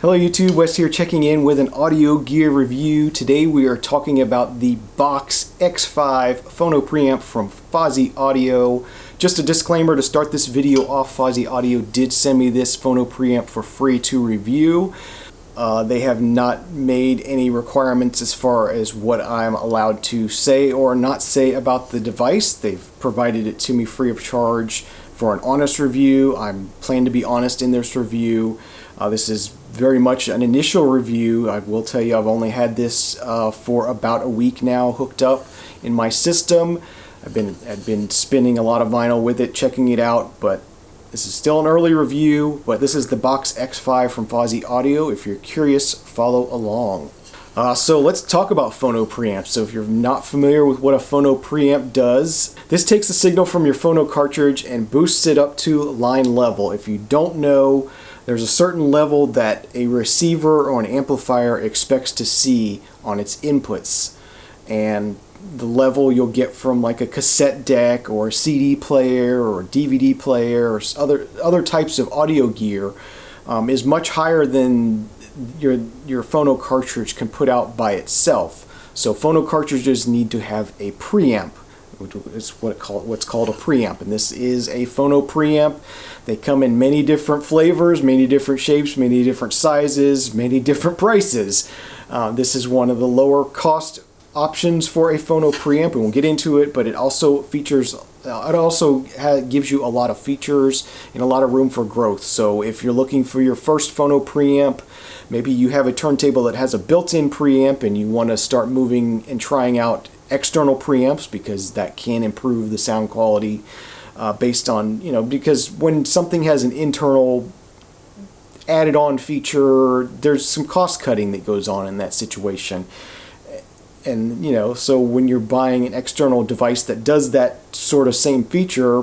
Hello YouTube, Wes here checking in with an audio gear review. Today we are talking about the Box X5 Phono Preamp from Fosi Audio. Just a disclaimer to start this video off, Fosi Audio did send me this Phono Preamp for free to review. They have not made any requirements as far as what I'm allowed to say or not say about the device. They've provided it to me free of charge for an honest review. I plan to be honest in this review. This is very much an initial review. I will tell you I've only had this for about a week now hooked up in my system. I've been spinning a lot of vinyl with it, checking it out, but this is still an early review. But this is the Box X5 from Fosi Audio. If you're curious, follow along. So let's talk about phono preamps. So if you're not familiar with what a phono preamp does, this takes the signal from your phono cartridge and boosts it up to line level. If you don't know, there's a certain level that a receiver or an amplifier expects to see on its inputs, and the level you'll get from like a cassette deck or a CD player or a DVD player or other types of audio gear is much higher than your phono cartridge can put out by itself. So phono cartridges need to have a preamp, which is what's called a preamp, and this is a phono preamp. They come in many different flavors, many different shapes, many different sizes, many different prices. This is one of the lower cost options for a phono preamp, and we'll get into it, but it also features gives you a lot of features and a lot of room for growth. So if you're looking for your first phono preamp, maybe you have a turntable that has a built-in preamp and you want to start moving and trying out external preamps, because that can improve the sound quality based on, because when something has an internal added on feature, there's some cost cutting that goes on in that situation. And so when you're buying an external device that does that sort of same feature,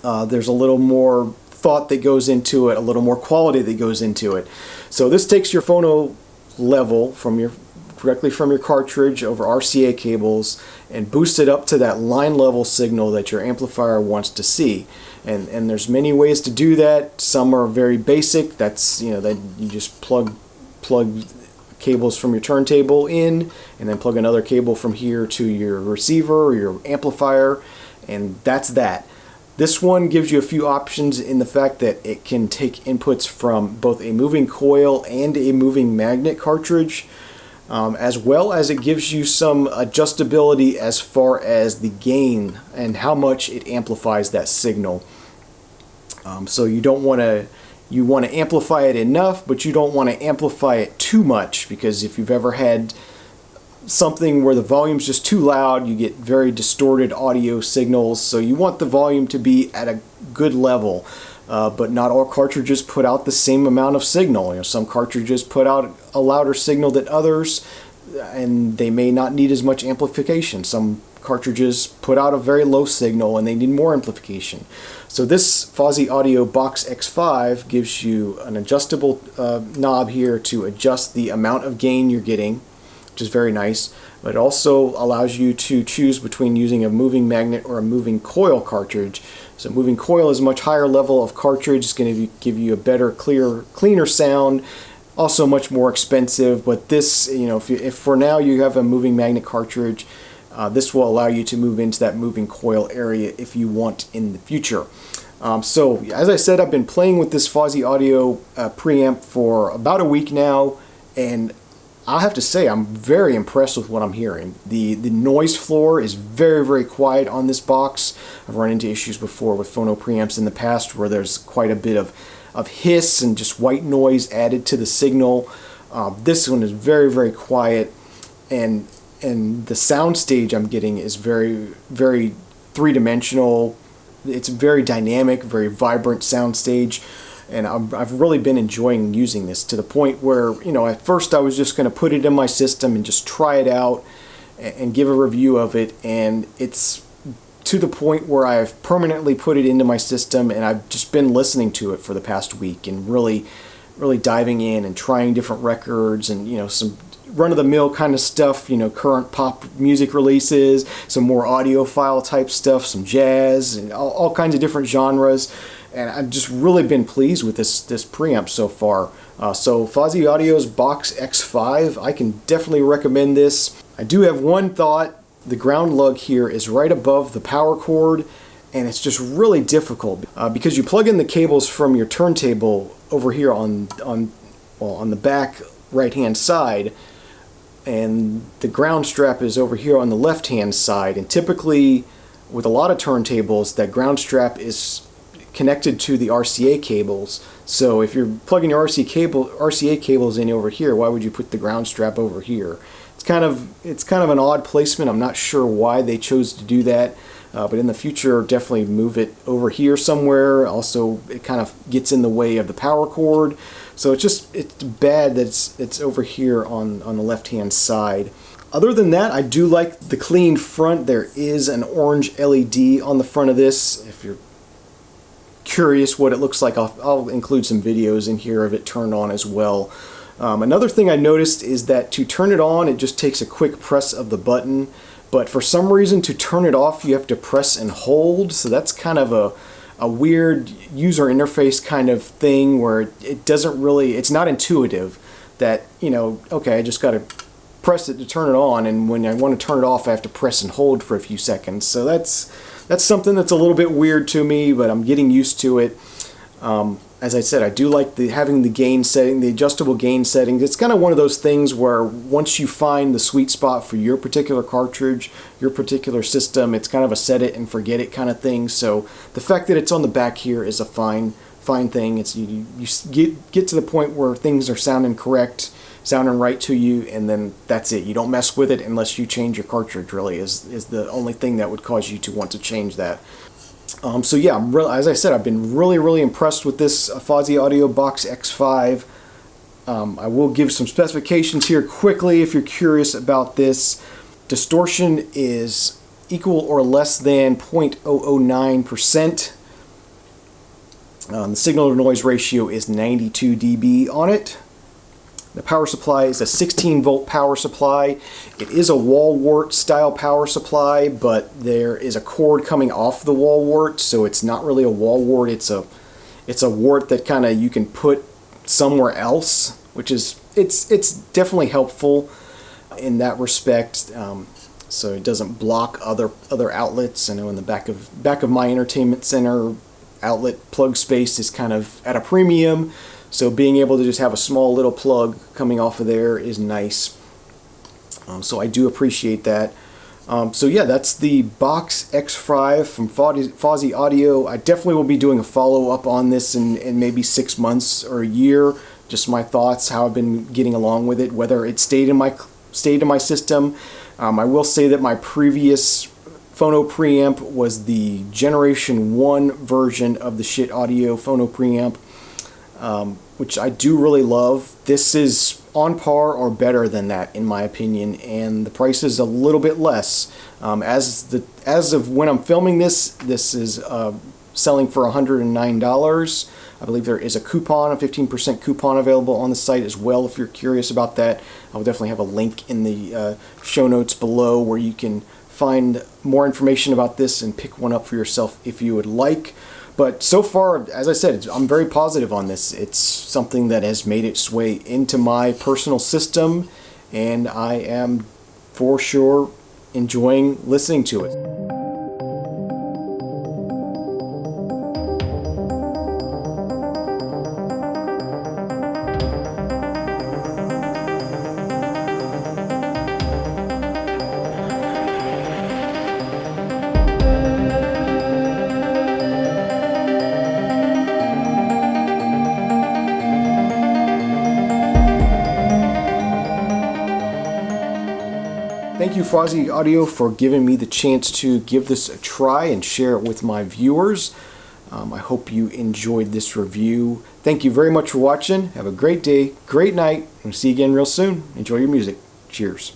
there's a little more thought that goes into it, a little more quality that goes into it. So this takes your phono level directly from your cartridge over RCA cables and boosts it up to that line level signal that your amplifier wants to see. And there's many ways to do that. Some are very basic. That's that you just plug cables from your turntable in and then plug another cable from here to your receiver or your amplifier, and that's that. This one gives you a few options in the fact that it can take inputs from both a moving coil and a moving magnet cartridge, as well as it gives you some adjustability as far as the gain and how much it amplifies that signal. So you want to amplify it enough, but you don't want to amplify it too much, because if you've ever had something where the volume's just too loud, you get very distorted audio signals. So you want the volume to be at a good level, but not all cartridges put out the same amount of signal. Some cartridges put out a louder signal than others, and they may not need as much amplification. Some cartridges put out a very low signal and they need more amplification. So this Fosi Audio Box X5 gives you an adjustable knob here to adjust the amount of gain you're getting, which is very nice. But it also allows you to choose between using a moving magnet or a moving coil cartridge. So moving coil is a much higher level of cartridge. It's going to give you a better, cleaner sound. Also much more expensive, but this, if for now you have a moving magnet cartridge, this will allow you to move into that moving coil area if you want in the future. So as I said, I've been playing with this Fosi Audio preamp for about a week now, and I have to say I'm very impressed with what I'm hearing. The noise floor is very, very quiet on this box. I've run into issues before with phono preamps in the past where there's quite a bit of hiss and just white noise added to the signal. This one is very, very quiet, and the sound stage I'm getting is very, very three-dimensional. It's very dynamic, very vibrant sound stage, and I've really been enjoying using this, to the point where, at first I was just going to put it in my system and just try it out and give a review of it, and it's to the point where I've permanently put it into my system, and I've just been listening to it for the past week and really diving in and trying different records and some run-of-the-mill kind of stuff, current pop music releases, some more audiophile type stuff, some jazz, and all kinds of different genres. and I've just really been pleased with this preamp so far. So Fosi Audio's Box X5, I can definitely recommend this. I do have one thought. The ground lug here is right above the power cord, and it's just really difficult because you plug in the cables from your turntable over here on the back right hand side, and the ground strap is over here on the left hand side, and typically with a lot of turntables that ground strap is connected to the RCA cables. So if you're plugging your RCA cables in over here, why would you put the ground strap over here? It's kind of an odd placement. I'm not sure why they chose to do that, but in the future definitely move it over here somewhere. Also, it kind of gets in the way of the power cord, so it's bad that it's over here on the left hand side. Other than that, I do like the clean front. There is an orange LED on the front of this. If you're curious what it looks like, I'll include some videos in here of it turned on as well. Another thing I noticed is that to turn it on, it just takes a quick press of the button, but for some reason to turn it off you have to press and hold, so that's kind of a weird user interface kind of thing where it doesn't really, it's not intuitive that, you know, okay, I just got to press it to turn it on, and when I want to turn it off I have to press and hold for a few seconds. So that's something that's a little bit weird to me, but I'm getting used to it. As I said, I do like having the gain setting, the adjustable gain settings. It's kind of one of those things where once you find the sweet spot for your particular cartridge, your particular system, it's kind of a set it and forget it kind of thing. So the fact that it's on the back here is a fine thing. It's you get to the point where things are sounding correct, sounding right to you, and then that's it. You don't mess with it unless you change your cartridge, really, is the only thing that would cause you to want to change that. So yeah, as I said, I've been really impressed with this Fosi Audio Box X5. I will give some specifications here quickly if you're curious about this. Distortion is equal or less than 0.009%. The signal to noise ratio is 92 dB on it. The power supply is a 16 volt power supply. It is a wall wart style power supply, but there is a cord coming off the wall wart, so it's not really a wall wart. It's a wart that kind of you can put somewhere else, which is it's definitely helpful in that respect. So it doesn't block other outlets. I know in the back of my entertainment center, outlet plug space is kind of at a premium. So being able to just have a small little plug coming off of there is nice. So I do appreciate that. So yeah, that's the Box X5 from Fosi Audio. I definitely will be doing a follow-up on this in maybe 6 months or a year. Just my thoughts, how I've been getting along with it, whether it stayed in my system. I will say that my previous Phono Preamp was the Generation 1 version of the Shit Audio Phono Preamp. Which I do really love. This is on par or better than that in my opinion, and the price is a little bit less. As of when I'm filming this is selling for $109. I believe there is a coupon, a 15% coupon available on the site as well if you're curious about that. I'll definitely have a link in the show notes below where you can find more information about this and pick one up for yourself if you would like. But so far, as I said, I'm very positive on this. It's something that has made its way into my personal system, and I am for sure enjoying listening to it. Thank you, Fosi Audio, for giving me the chance to give this a try and share it with my viewers. I hope you enjoyed this review. Thank you very much for watching. Have a great day, great night, and see you again real soon. Enjoy your music. Cheers.